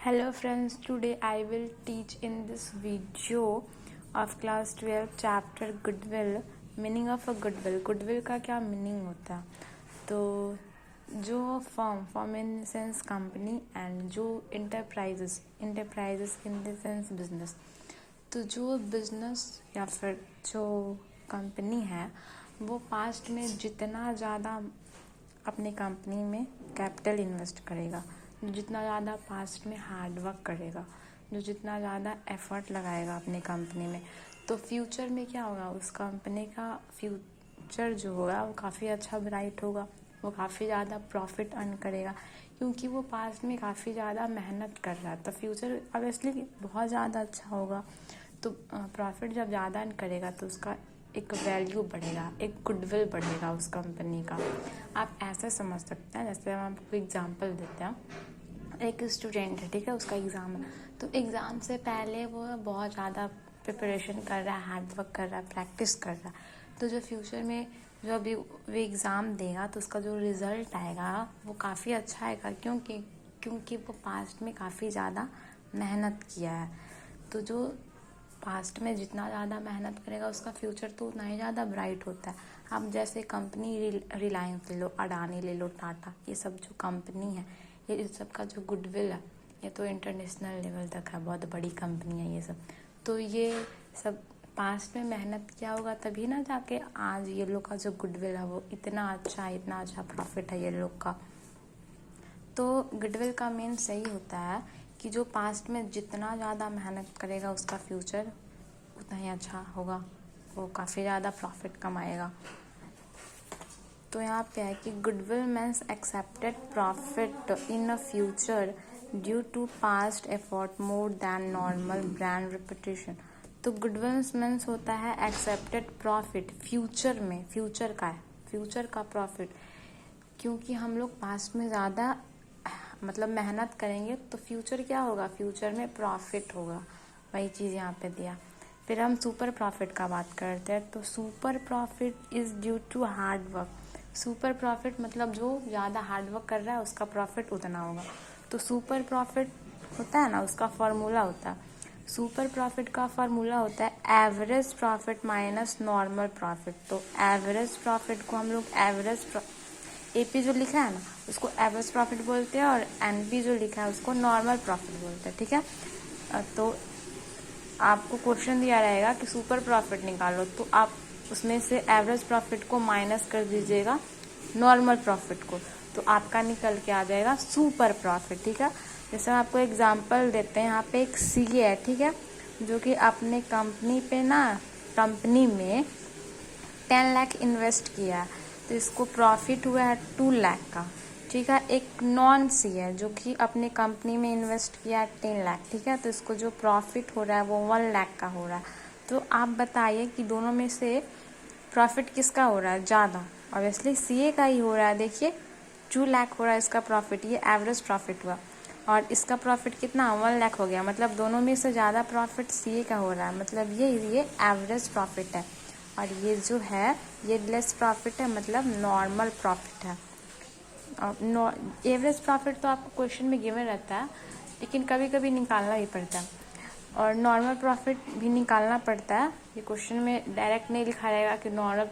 Hello friends, today I will teach in this video of class 12 chapter goodwill, meaning of a goodwill. Goodwill का क्या meaning होता है? तो जो firm in sense company and जो enterprises in the sense business. तो जो business या फिर जो कंपनी है वो पास्ट में जितना ज़्यादा अपने कंपनी में कैपिटल इन्वेस्ट करेगा, जितना ज़्यादा पास्ट में हार्ड वर्क करेगा, जो जितना ज़्यादा एफर्ट लगाएगा अपने कंपनी में, तो फ्यूचर में क्या होगा, उस कंपनी का फ्यूचर जो होगा वो काफ़ी अच्छा ब्राइट होगा. वो काफ़ी ज़्यादा प्रॉफिट अर्न करेगा क्योंकि वो पास्ट में काफ़ी ज़्यादा मेहनत कर रहा है. तो फ्यूचर ऑब्वियसली बहुत ज़्यादा अच्छा होगा. तो प्रॉफिट जब ज़्यादा अर्न करेगा तो उसका एक वैल्यू बढ़ेगा, एक गुडविल बढ़ेगा उस कंपनी का. आप ऐसे समझ सकते हैं, जैसे हम आपको एग्जांपल देते हैं. एक स्टूडेंट है, ठीक है, उसका एग्ज़ाम है. तो एग्ज़ाम से पहले वो बहुत ज़्यादा प्रिपरेशन कर रहा है, हार्ड वर्क कर रहा है, प्रैक्टिस कर रहा है. तो जो फ्यूचर में जो अभी वो एग्ज़ाम देगा तो उसका जो रिज़ल्ट आएगा वो काफ़ी अच्छा आएगा क्योंकि वो पास्ट में काफ़ी ज़्यादा मेहनत किया है. तो जो पास्ट में जितना ज़्यादा मेहनत करेगा उसका फ्यूचर तो उतना ही ज़्यादा ब्राइट होता है. आप जैसे कंपनी रिलायंस ले लो, अडानी ले लो, टाटा, ये सब जो कंपनी है, ये इस सब का जो गुडविल है ये तो इंटरनेशनल लेवल तक है, बहुत बड़ी कंपनी है ये सब. तो ये सब पास्ट में मेहनत किया होगा तभी ना जाके आज ये लोग का जो गुडविल है वो इतना अच्छा प्रॉफिट है ये लोग का. तो गुडविल का मेन सही होता है कि जो पास्ट में जितना ज़्यादा मेहनत करेगा उसका फ्यूचर उतना ही अच्छा होगा, वो काफ़ी ज़्यादा प्रॉफिट कमाएगा. तो यहाँ पे है कि goodwill means accepted profit in a future due to past effort more than normal brand reputation. तो गुडविल मीन्स होता है एक्सेप्टेड प्रॉफिट फ्यूचर में, फ्यूचर का प्रॉफिट. क्योंकि हम लोग पास्ट में ज़्यादा मेहनत करेंगे तो फ्यूचर क्या होगा, फ्यूचर में प्रॉफिट होगा. वही चीज़ यहाँ पे दिया. फिर हम सुपर प्रॉफिट का बात करते हैं. तो super profit is due to hard work. Super profit मतलब जो ज़्यादा हार्ड वर्क कर रहा है उसका प्रॉफिट उतना होगा. तो सुपर प्रॉफिट होता है ना, उसका फार्मूला होता है, सुपर प्रॉफिट का फार्मूला होता है average profit minus normal profit. तो एवरेज प्रॉफिट को हम लोग एपी जो लिखा है ना उसको एवरेज प्रॉफिट बोलते हैं और एनपी जो लिखा है उसको नॉर्मल प्रॉफिट बोलते हैं, ठीक है. तो आपको क्वेश्चन दिया रहेगा कि सुपर प्रॉफिट निकालो, तो आप उसमें से एवरेज प्रॉफिट को माइनस कर दीजिएगा नॉर्मल प्रॉफिट को, तो आपका निकल के आ जाएगा सुपर प्रॉफिट, ठीक है. जैसे हम आपको एग्जांपल देते हैं, यहाँ पे एक सीए है, ठीक है, जो कि अपने कंपनी में 10 लाख इन्वेस्ट किया है, तो इसको प्रॉफिट हुआ है 2 लाख का, ठीक है. एक नॉन सी है जो कि अपने कंपनी में इन्वेस्ट किया है 10 लाख, ठीक है, तो इसको जो प्रॉफिट हो रहा है वो 1 लाख का हो रहा है. तो आप बताइए कि दोनों में से प्रॉफिट किसका हो रहा है ज़्यादा. ऑब्वियसली सीए का ही हो रहा है. देखिए 2 लाख हो रहा है इसका प्रॉफिट, ये एवरेज प्रॉफिट हुआ, और इसका प्रॉफिट कितना 1 लाख हो गया. मतलब दोनों में से ज़्यादा प्रॉफिट सीए का हो रहा है, मतलब ये एवरेज प्रॉफिट है. और ये जो है ये लेस प्रॉफिट है, मतलब नॉर्मल प्रॉफिट है. एवरेज प्रॉफिट तो आपको क्वेश्चन में गिवन रहता है, लेकिन कभी कभी निकालना भी पड़ता है, और नॉर्मल प्रॉफिट भी निकालना पड़ता है. ये क्वेश्चन में डायरेक्ट नहीं लिखा रहेगा कि नॉर्मल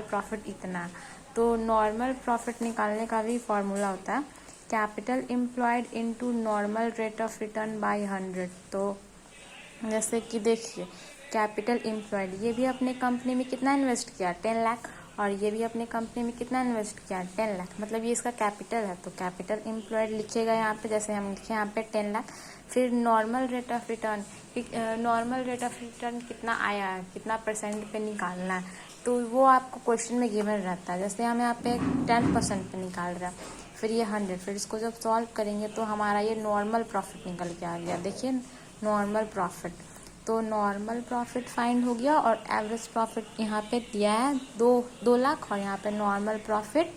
प्रॉफिट इतना है. तो नॉर्मल प्रॉफिट निकालने का भी फॉर्मूला होता है capital employed into normal rate of return by 100. तो जैसे कि देखिए कैपिटल एम्प्लॉयड, ये भी अपने कंपनी में कितना इन्वेस्ट किया 10 लाख, और ये भी अपने कंपनी में कितना इन्वेस्ट किया 10 लाख, मतलब ये इसका कैपिटल है. तो कैपिटल एम्प्लॉयड लिखिएगा यहाँ पे, जैसे हम लिखे यहाँ पे 10 लाख. फिर नॉर्मल रेट ऑफ रिटर्न, कितना आया है, कितना % पे निकालना है, तो वो आपको क्वेश्चन में गिवन रहता है. जैसे हम यहाँ पे 10% पे निकाल रहे हैं, फिर ये 100, फिर इसको जब सॉल्व करेंगे तो हमारा ये नॉर्मल प्रॉफिट निकल के आ गया. देखिए नॉर्मल प्रॉफिट, तो नॉर्मल प्रॉफिट फाइंड हो गया, और एवरेज प्रॉफिट यहाँ पे दिया है 2 लाख, और यहाँ पे नॉर्मल प्रॉफिट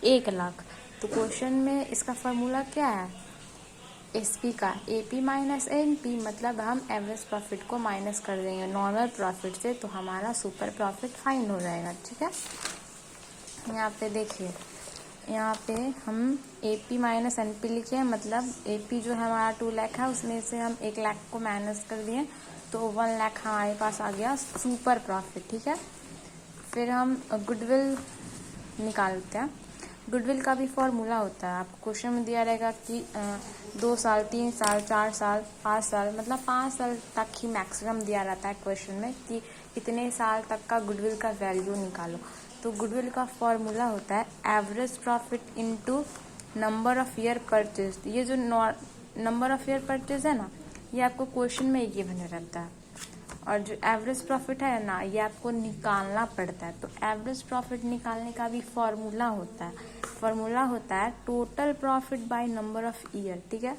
1 लाख. तो क्वेश्चन में इसका फार्मूला क्या है, एसपी का एपी माइनस एनपी, मतलब हम एवरेज प्रॉफिट को माइनस कर देंगे नॉर्मल प्रॉफिट से, तो हमारा सुपर प्रॉफिट फाइंड हो जाएगा, ठीक है. यहाँ पे देखिए यहाँ पे हम AP माइनस NP लिखे हैं, मतलब AP जो है हमारा 2 लाख है, उसमें से हम 1 लाख को माइनस कर दिए तो 1 लाख हमारे पास आ गया सुपर प्रॉफिट। ठीक है, फिर हम गुडविल निकालते हैं। गुडविल का भी फॉर्मूला होता है, आपको क्वेश्चन में दिया रहेगा कि 2 साल, 3 साल, 4 साल, 5 साल, मतलब 5 साल तक ही मैक्सिमम दिया रहता है क्वेश्चन में कि इतने साल तक का गुडविल का वैल्यू निकालो। तो गुडविल का फॉर्मूला होता है average profit into number of year purchase. ये जो नंबर ऑफ ईयर परचेज है ना, ये आपको क्वेश्चन में ये बने रहता है, और जो एवरेज प्रॉफिट है ना, ये आपको निकालना पड़ता है। तो एवरेज प्रॉफिट निकालने का भी फॉर्मूला होता है, total profit by number of year. ठीक है,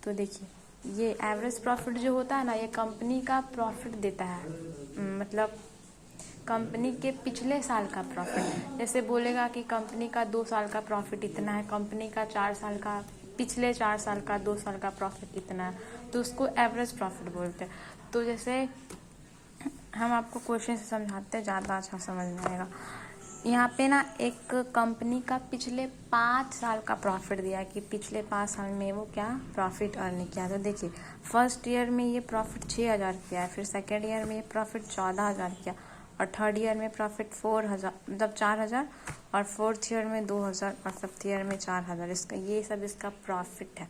तो देखिए ये एवरेज प्रॉफिट जो होता है ना, ये कंपनी का प्रॉफिट देता है, मतलब कंपनी के पिछले साल का प्रॉफिट। जैसे बोलेगा कि कंपनी का 2 साल का प्रॉफिट इतना है, कंपनी का 4 साल का, पिछले 4 साल का, 2 साल का प्रॉफिट इतना है, तो उसको एवरेज प्रॉफिट बोलते हैं। तो जैसे हम आपको क्वेश्चन से समझाते हैं, ज़्यादा अच्छा समझ में आएगा। यहाँ पे ना एक कंपनी का पिछले 5 साल का प्रॉफिट दिया कि पिछले 5 साल में वो क्या प्रॉफिट अर्न किया। तो देखिए फर्स्ट ईयर में ये प्रॉफिट 6,000 किया है, फिर सेकेंड ईयर में ये प्रॉफिट 14,000 किया, और थर्ड ईयर में प्रॉफिट 4,000 मतलब 4,000, और फोर्थ ईयर में 2,000, और फिफ्थ ईयर में 4,000। इसका ये सब इसका प्रॉफिट है।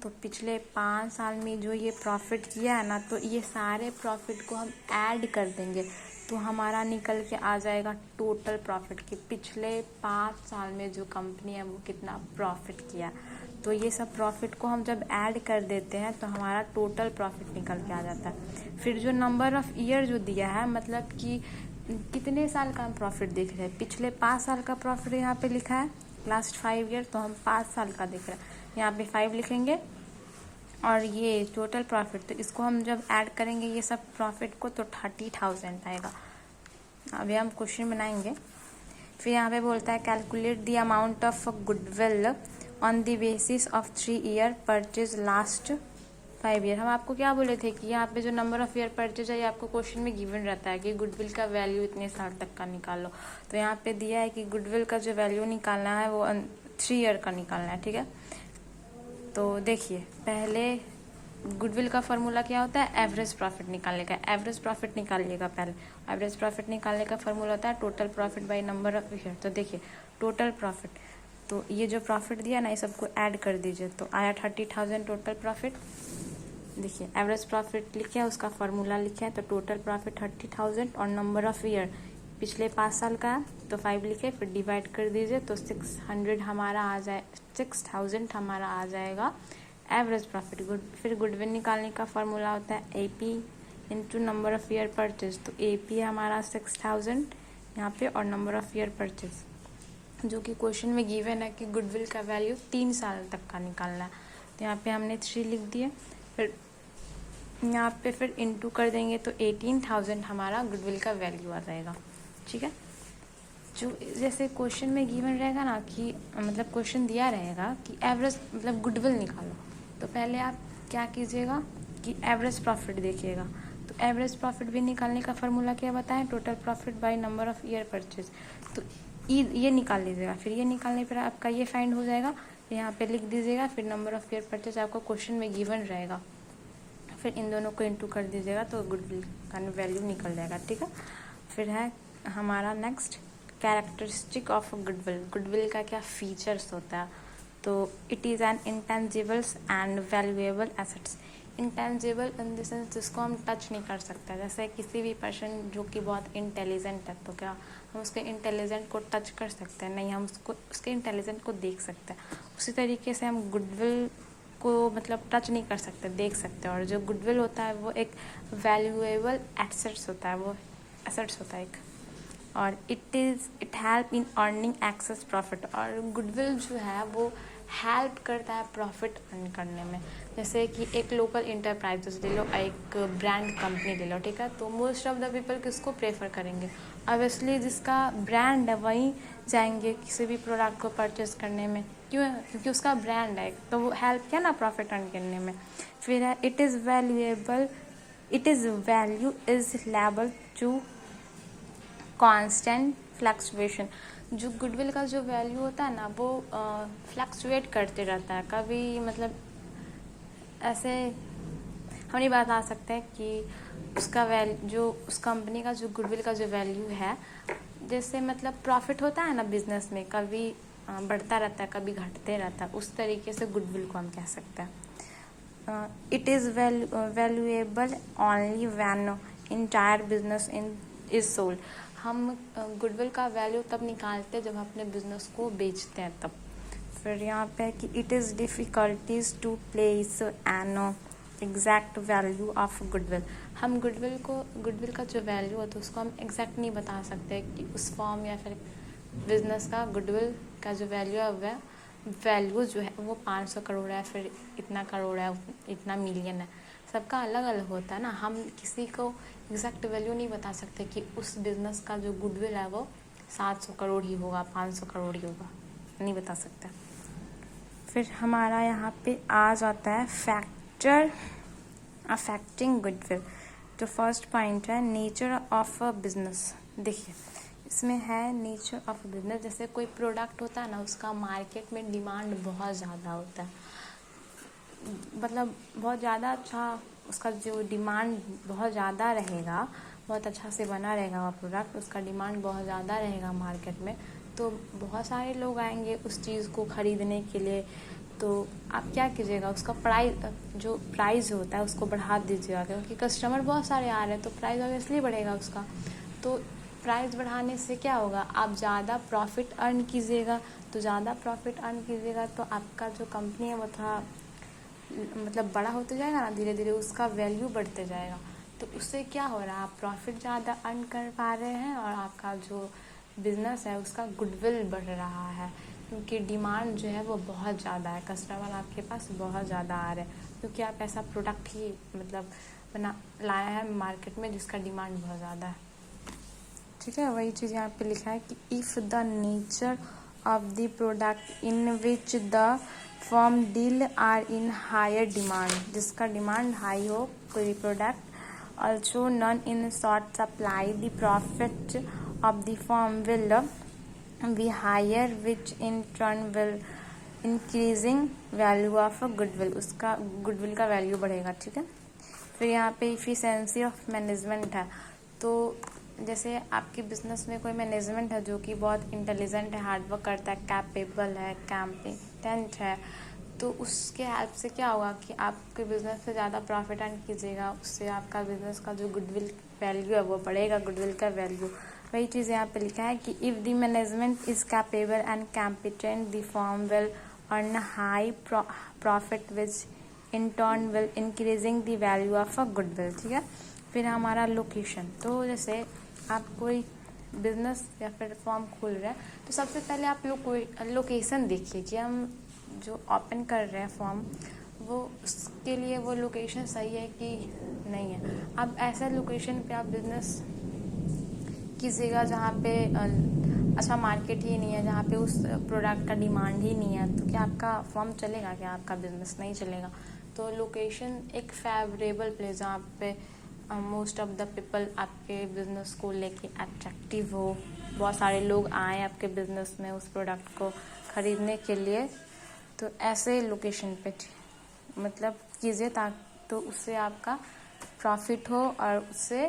तो पिछले 5 साल में जो ये प्रॉफिट किया है ना, तो ये सारे प्रॉफिट को हम ऐड कर देंगे तो हमारा निकल के आ जाएगा टोटल प्रॉफिट कि पिछले 5 साल में जो कंपनी है वो कितना प्रॉफिट किया। तो ये सब प्रॉफिट को हम जब ऐड कर देते हैं तो हमारा टोटल प्रॉफिट निकल के आ जाता है। फिर जो नंबर ऑफ ईयर जो दिया है, मतलब कि कितने साल का हम प्रॉफिट देख रहे हैं, पिछले 5 साल का प्रॉफिट यहाँ पे लिखा है, लास्ट 5 ईयर, तो हम 5 साल का देख रहे हैं, यहाँ पे 5 लिखेंगे। और ये टोटल प्रॉफिट, तो इसको हम जब ऐड करेंगे ये सब प्रॉफिट को, तो 30,000 आएगा। अभी हम क्वेश्चन बनाएंगे। फिर यहाँ पे बोलता है calculate the amount of goodwill on the basis of 3 year purchase last 5 year. हम आपको क्या बोले थे कि यहाँ पे जो नंबर ऑफ ईयर परचेज है, ये आपको क्वेश्चन में गिवन रहता है कि गुडविल का वैल्यू इतने साल तक का निकालो। तो यहाँ पे दिया है कि गुडविल का जो वैल्यू निकालना है वो 3 ईयर का निकालना है। ठीक है, तो देखिए पहले गुडविल का फॉर्मूला क्या होता है, एवरेज प्रॉफिट निकालने का। एवरेज प्रॉफिट निकालिएगा पहले। एवरेज प्रॉफिट निकालने का फॉर्मूला होता है total profit by number of year. तो देखिए टोटल प्रॉफिट, तो ये जो प्रॉफिट दिया ना, ये सबको ऐड कर दीजिए तो आया 30,000 टोटल प्रॉफिट। देखिए एवरेज प्रॉफिट लिखे है, उसका फॉर्मूला लिखे है, तो टोटल प्रॉफिट 30,000, और नंबर ऑफ ईयर पिछले 5 साल का है तो 5 लिखे, फिर डिवाइड कर दीजिए तो 600 हमारा आ जाए, 6,000 हमारा आ जाएगा एवरेज प्रॉफिट। फिर गुडविल निकालने का फॉर्मूला होता है AP into number of year purchase. तो AP हमारा 6,000 यहाँ पे, और नंबर ऑफ ईयर परचेज जो कि क्वेश्चन में गिवन है कि गुडविल का वैल्यू 3 साल तक का निकालना है। तो यहाँ पे हमने 3 लिख दिए, फिर यहाँ पे फिर इंटू कर देंगे तो 18,000 हमारा गुडविल का वैल्यू आ जाएगा। ठीक है, जो जैसे क्वेश्चन में गिवन रहेगा ना कि मतलब क्वेश्चन दिया रहेगा कि एवरेज मतलब गुडविल निकालो, तो पहले आप क्या कीजिएगा कि एवरेज प्रॉफिट देखिएगा। तो एवरेज प्रॉफिट भी निकालने का फॉर्मूला क्या बताएं, total profit by number of year purchase. तो ये निकाल लीजिएगा, फिर ये निकालने पर आपका ये फाइंड हो जाएगा, यहाँ पे लिख दीजिएगा, फिर नंबर ऑफ ईयर परचेज आपको क्वेश्चन में गिवन रहेगा, फिर इन दोनों को इंटू कर दीजिएगा तो गुडविल का वैल्यू निकल जाएगा। ठीक है, फिर है हमारा next characteristic of goodwill. Goodwill का क्या फीचर्स होता है, तो it is an intangibles and valuable assets. Intangible in the sense जिसको हम टच नहीं कर सकते, जैसे किसी भी पर्सन जो कि बहुत इंटेलिजेंट है, तो क्या हम उसके इंटेलिजेंट को टच कर सकते हैं, नहीं, हम उसको उसके इंटेलिजेंट को देख सकते हैं। उसी तरीके से हम गुडविल को मतलब टच नहीं कर सकते, देख सकते हैं। और जो गुडविल होता है वो एक वैल्यूएबल एसेट्स होता है, वो एसेट्स होता है एक, और it help in earning access profit. और गुडविल जो है वो हेल्प करता है प्रॉफिट अर्न करने में। जैसे कि एक लोकल इंटरप्राइजेस ले लो, एक ब्रांड कंपनी ले लो, ठीक है, तो मोस्ट ऑफ द पीपल किसको प्रेफर करेंगे, ऑब्वियसली जिसका ब्रांड है वहीं जाएंगे किसी भी प्रोडक्ट को परचेस करने में। क्यों, क्योंकि उसका ब्रांड है, तो वो हेल्प किया ना प्रॉफिट अर्न करने में। फिर है it is value is liable to constant fluctuation. जो गुडविल का जो वैल्यू होता है ना वो फ्लक्चुएट करते रहता है। कभी मतलब ऐसे हम नहीं बता सकते कि उसका वैल्यू जो उस कंपनी का जो गुडविल का जो वैल्यू है, जैसे मतलब प्रॉफिट होता है ना बिजनेस में, कभी बढ़ता रहता है कभी घटते रहता है, उस तरीके से गुडविल को हम कह सकते हैं। It is valuable only when entire business is sold. हम गुडविल का वैल्यू तब निकालते हैं जब हम अपने बिजनेस को बेचते हैं तब। फिर यहाँ पे कि it is difficulties to place an exact value of goodwill. हम गुडविल का जो वैल्यू होता है उसको हम एग्जैक्ट नहीं बता सकते कि उस फॉर्म या फिर बिजनेस का गुडविल का जो वैल्यू है वह वैल्यू जो है वो 500 करोड़ है, फिर इतना करोड़ है, इतना मिलियन है, सबका अलग अलग होता है ना। हम किसी को एग्जैक्ट वैल्यू नहीं बता सकते कि उस बिज़नेस का जो गुडविल है वो 700 करोड़ ही होगा, 500 करोड़ ही होगा, नहीं बता सकते। फिर हमारा यहाँ पे आ जाता है फैक्टर अफेक्टिंग गुडविल। जो फर्स्ट पॉइंट है नेचर ऑफ अ बिजनेस। देखिए इसमें है नेचर ऑफ बिजनेस। जैसे कोई प्रोडक्ट होता है ना, उसका मार्केट में डिमांड बहुत ज़्यादा होता है, मतलब बहुत ज़्यादा अच्छा, उसका जो डिमांड बहुत ज़्यादा रहेगा, बहुत अच्छा से बना रहेगा वो प्रोडक्ट, उसका डिमांड बहुत ज़्यादा रहेगा मार्केट में, तो बहुत सारे लोग आएंगे उस चीज़ को ख़रीदने के लिए। तो आप क्या कीजिएगा, उसका प्राइस होता है उसको बढ़ा दीजिएगा, क्योंकि कस्टमर बहुत सारे आ रहे हैं तो प्राइस ऑब्वियसली बढ़ेगा उसका। तो प्राइस बढ़ाने से क्या होगा, आप ज़्यादा प्रॉफिट अर्न कीजिएगा। तो ज़्यादा प्रॉफिट अर्न कीजिएगा तो आपका जो कंपनी है वो थोड़ा मतलब बड़ा होते जाएगा ना, धीरे धीरे उसका वैल्यू बढ़ते जाएगा। तो उससे क्या हो रहा है, आप प्रॉफिट ज़्यादा अर्न कर पा रहे हैं और आपका जो बिज़नेस है उसका गुडविल बढ़ रहा है, क्योंकि डिमांड जो है वो बहुत ज़्यादा है, कस्टमर आपके पास बहुत ज़्यादा आ रहे हैं, क्योंकि आप ऐसा प्रोडक्ट ही मतलब लाया है मार्केट में जिसका डिमांड बहुत ज़्यादा है। ठीक है, वही चीज़ यहाँ पे लिखा है कि if the nature of the product in which the firm deal are in higher demand, जिसका डिमांड हाई हो कोई product, also none in short supply, the profit of the firm will be higher which in turn will increasing value of goodwill, उसका goodwill का value बढ़ेगा। ठीक है, फिर यहाँ पे इफिशिएंसी ऑफ मैनेजमेंट है। तो जैसे आपके बिजनेस में कोई मैनेजमेंट है जो कि बहुत इंटेलिजेंट है, हार्डवर्क करता है, कैपेबल है, कॉम्पिटेंट है, तो उसके हेल्प से क्या होगा कि आपके बिजनेस से ज़्यादा प्रॉफिट अर्न कीजिएगा, उससे आपका बिजनेस का जो गुडविल वैल्यू है वो बढ़ेगा, गुडविल का वैल्यू। वही चीज़ यहाँ पे लिखा है कि if the management is capable and competent the firm will earn high profit which in turn will increasing the value of a goodwill. ठीक है, फिर हमारा लोकेशन। तो जैसे आप कोई बिजनेस या फिर फॉर्म खोल रहे हैं तो सबसे पहले आप लोकेशन देखिए कि हम जो ओपन कर रहे हैं फॉर्म वो उसके लिए वो लोकेशन सही है कि नहीं है। अब ऐसा लोकेशन पे आप बिजनेस कीजिएगा जहाँ पे अच्छा मार्केट ही नहीं है, जहाँ पे उस प्रोडक्ट का डिमांड ही नहीं है, तो क्या आपका फॉर्म चलेगा, क्या आपका बिजनेस नहीं चलेगा। तो लोकेशन एक फेवरेबल प्लेस जहाँ पे मोस्ट ऑफ द पीपल आपके बिजनेस को लेके अट्रैक्टिव हो, बहुत सारे लोग आए आपके बिजनेस में उस प्रोडक्ट को ख़रीदने के लिए, तो ऐसे लोकेशन पे मतलब कीजिए ताकि तो उससे आपका प्रॉफिट हो और उससे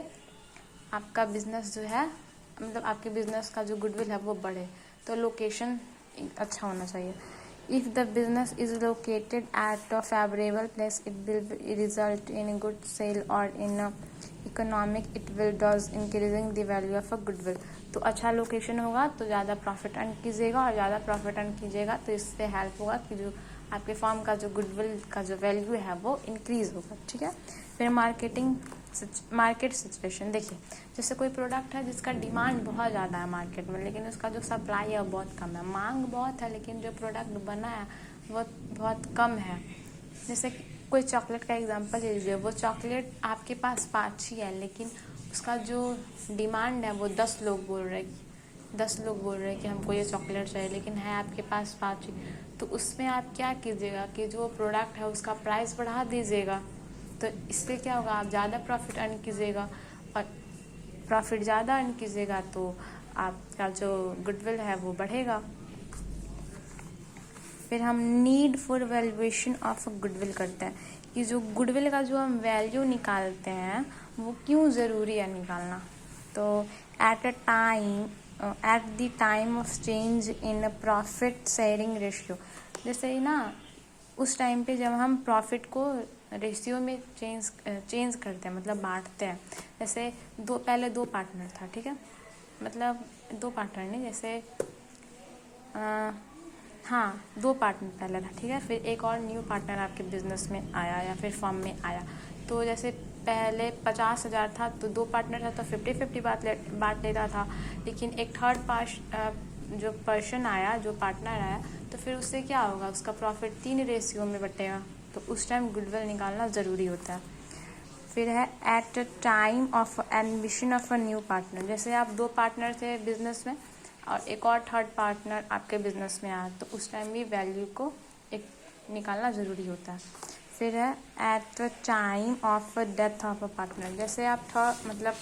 आपका बिजनेस जो है मतलब आपके बिजनेस का जो गुडविल है वो बढ़े। तो लोकेशन अच्छा होना चाहिए। If the business is located at a favorable place, it will result in a good sale or in economic it will does increasing the value of a goodwill। तो अच्छा लोकेशन होगा तो ज़्यादा प्रॉफिट अर्न कीजिएगा, और ज़्यादा profit earn कीजिएगा तो इससे हेल्प होगा कि जो आपके फर्म का जो गुडविल का जो वैल्यू है वो इंक्रीज़ होगा। ठीक है, फिर मार्केट सिचुएशन। देखिए जैसे कोई प्रोडक्ट है जिसका डिमांड बहुत ज़्यादा है मार्केट में, लेकिन उसका जो सप्लाई है वो बहुत कम है, मांग बहुत है लेकिन जो प्रोडक्ट बना है वो बहुत कम है। जैसे कोई चॉकलेट का एग्जांपल ले लीजिए, वो चॉकलेट आपके पास 5 ही है लेकिन उसका जो डिमांड है वो 10 लोग बोल रहे हैं कि हमको ये चॉकलेट चाहिए, लेकिन है आपके पास 5 ही। तो उसमें आप क्या कीजिएगा कि जो प्रोडक्ट है उसका प्राइस बढ़ा दीजिएगा, तो इससे क्या होगा, आप ज़्यादा प्रॉफिट अर्न कीजिएगा, और प्रॉफिट ज़्यादा अर्न कीजिएगा तो आपका जो गुडविल है वो बढ़ेगा। फिर हम need for valuation of goodwill करते हैं कि जो गुडविल का जो हम वैल्यू निकालते हैं वो क्यों ज़रूरी है निकालना। तो at the time of change in profit sharing ratio, जैसे ना उस टाइम पे जब हम प्रॉफिट को रेशियो में चेंज करते हैं, मतलब बांटते हैं। जैसे पहले दो पार्टनर था, ठीक है, मतलब दो पार्टनर नहीं, जैसे दो पार्टनर पहले था, ठीक है, फिर एक और न्यू पार्टनर आपके बिजनेस में आया या फिर फर्म में आया। तो जैसे पहले 50,000 था तो दो पार्टनर था तो 50-50 बांट लेता था। लेकिन एक थर्ड जो पर्सन आया, जो पार्टनर आया, तो फिर उससे क्या होगा, उसका प्रॉफिट 3 रेशियो में बटेगा। तो उस टाइम गुडविल निकालना ज़रूरी होता है। फिर है at time of admission of a new partner, जैसे आप दो पार्टनर थे बिजनेस में और एक और थर्ड पार्टनर आपके बिजनेस में आया, तो उस टाइम भी वैल्यू को एक निकालना ज़रूरी होता है। फिर है at the time of death of a partner, जैसे आप मतलब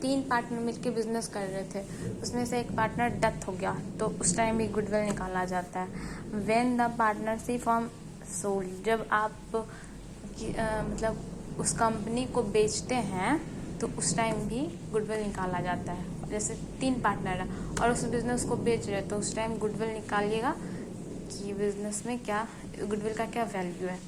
3 पार्टनर मिलकर बिजनेस कर रहे थे, उसमें से एक पार्टनर डेथ हो गया, तो उस टाइम भी गुडविल निकाला जाता है। When the partnership form sold, जब आप मतलब उस कंपनी को बेचते हैं तो उस टाइम भी गुडविल निकाला जाता है। जैसे 3 पार्टनर है और उस बिज़नेस को बेच रहे तो उस टाइम गुडविल निकालिएगा कि बिज़नेस में क्या गुडविल का क्या वैल्यू है।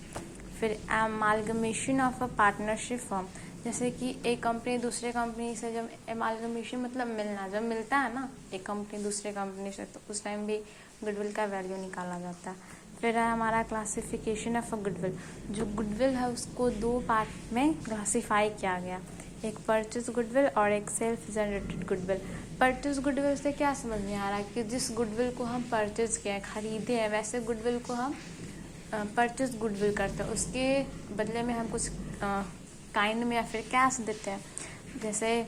फिर एमालगमेशन ऑफ अ पार्टनरशिप फर्म, जैसे कि एक कंपनी दूसरे कंपनी से, जब एमालगमेशन मतलब मिलना, जब मिलता है ना एक कंपनी दूसरे कंपनी से, तो उस टाइम भी गुडविल का वैल्यू निकाला जाता है। फिर है हमारा क्लासिफिकेशन ऑफ अ गुडविल, जो गुडविल है उसको 2 पार्ट में क्लासीफाई किया गया, एक परचेज गुडविल और एक self generated goodwill. Purchase goodwill से क्या समझ में आ रहा है कि जिस गुडविल को हम परचेज किए हैं, खरीदे हैं, वैसे गुडविल को हम परचेज गुडविल करते हैं, उसके बदले में हम कुछ काइंड में या फिर कैश देते हैं। जैसे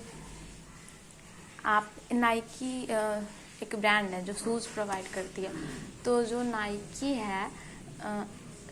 आप नाइकी एक ब्रांड है जो शूज़ प्रोवाइड करती है, तो जो नाइकी है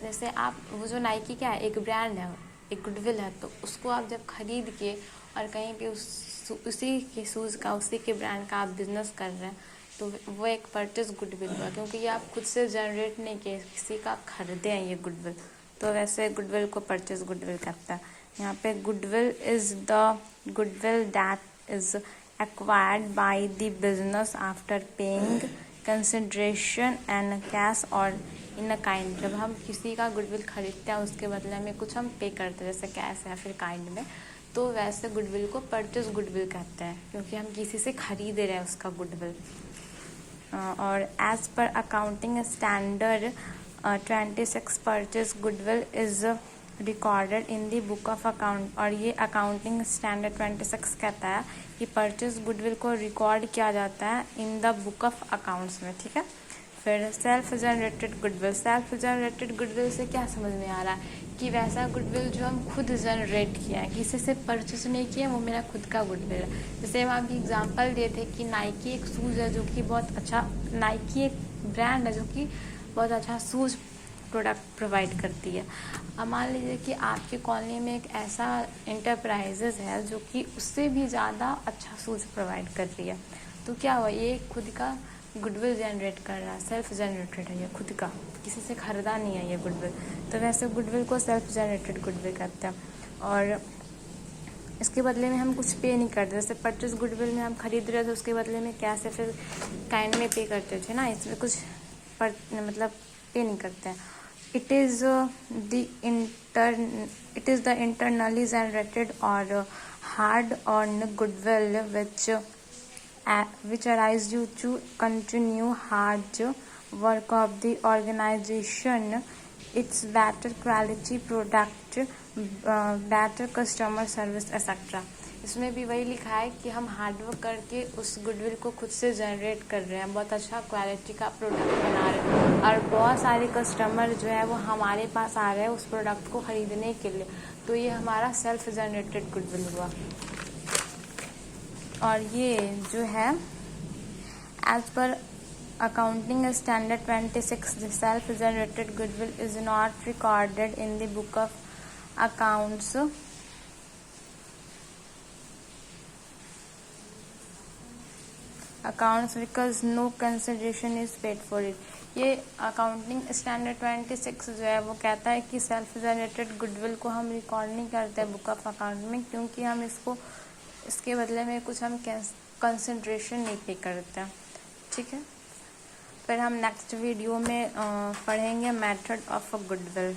जैसे आप वो जो नाइकी क्या है, एक ब्रांड है, एक गुडविल है, तो उसको आप जब खरीद के और कहीं पे उसी के शूज़ का, उसी के ब्रांड का आप बिज़नेस कर रहे हैं, तो वो एक परचेज गुडविल हुआ, क्योंकि ये आप खुद से जनरेट नहीं किए, किसी का खरीदे हैं ये गुडविल, तो वैसे गुडविल को परचेज गुडविल कहता है। यहाँ पे goodwill is the goodwill that is acquired by the business after paying consideration and cash or in a kind, जब हम किसी का गुडविल खरीदते हैं उसके बदले में कुछ हम पे करते हैं, जैसे कैश या फिर काइंड में, तो वैसे गुडविल को परचेज गुडविल कहते हैं, क्योंकि हम किसी से खरीद रहे हैं उसका गुडविल। और as per accounting standard 26 purchase goodwill is recorded in the book of account, और ये अकाउंटिंग स्टैंडर्ड 26 कहता है कि परचेज गुडविल को रिकॉर्ड किया जाता है इन द बुक ऑफ अकाउंट्स में, ठीक है। फिर self generated goodwill, self generated goodwill से क्या समझ में आ रहा है कि वैसा गुडविल जो हम खुद जनरेट किया है, किसी से परचेज नहीं किया, वो मेरा खुद का गुडविल है। जैसे हम अभी एग्जांपल दिए थे कि नाइकी एक शूज़ है जो कि बहुत अच्छा, नाइकी एक ब्रांड है जो कि बहुत अच्छा शूज़ प्रोडक्ट प्रोवाइड करती है। अब मान लीजिए कि आपके कॉलोनी में एक ऐसा इंटरप्राइजेज है जो कि उससे भी ज़्यादा अच्छा शूज़ प्रोवाइड कर रही है, तो क्या हुआ, ये खुद का गुडविल जनरेट कर रहा है, सेल्फ जनरेटेड है, ये खुद का, किसी से खरीदा नहीं है ये गुडविल, तो वैसे गुडविल को सेल्फ जनरेटेड गुडविल कहते हैं। और इसके बदले में हम कुछ पे नहीं करते, जैसे परचेज गुडविल में हम खरीद रहे थे, उसके बदले में कैश या फिर काइंड में पे करते थे ना, इसमें कुछ मतलब पे नहीं करते हैं। It is the internally generated or hard-earned goodwill which arise due to continue hard work of the organization, its better quality product, better customer service, etc. इसमें भी वही लिखा है कि हम हार्डवर्क करके उस गुडविल को खुद से जनरेट कर रहे हैं, बहुत अच्छा क्वालिटी का प्रोडक्ट बना रहे हैं और बहुत सारे कस्टमर जो है वो हमारे पास आ रहे हैं उस प्रोडक्ट को ख़रीदने के लिए, तो ये हमारा सेल्फ जनरेटेड गुडविल हुआ। और ये जो है as per accounting standard 26, the self generated goodwill is not recorded in the book of accounts accounts because no consideration is paid for it. ये अकाउंटिंग स्टैंडर्ड 26 जो है वो कहता है कि सेल्फ जनरेटेड गुडविल को हम रिकॉर्ड नहीं करते बुक ऑफ अकाउंट में, क्योंकि हम इसके बदले में कुछ हम कंसिडरेशन नहीं पे करते। ठीक है, फिर हम नेक्स्ट वीडियो में पढ़ेंगे मेथड ऑफ अ गुडविल।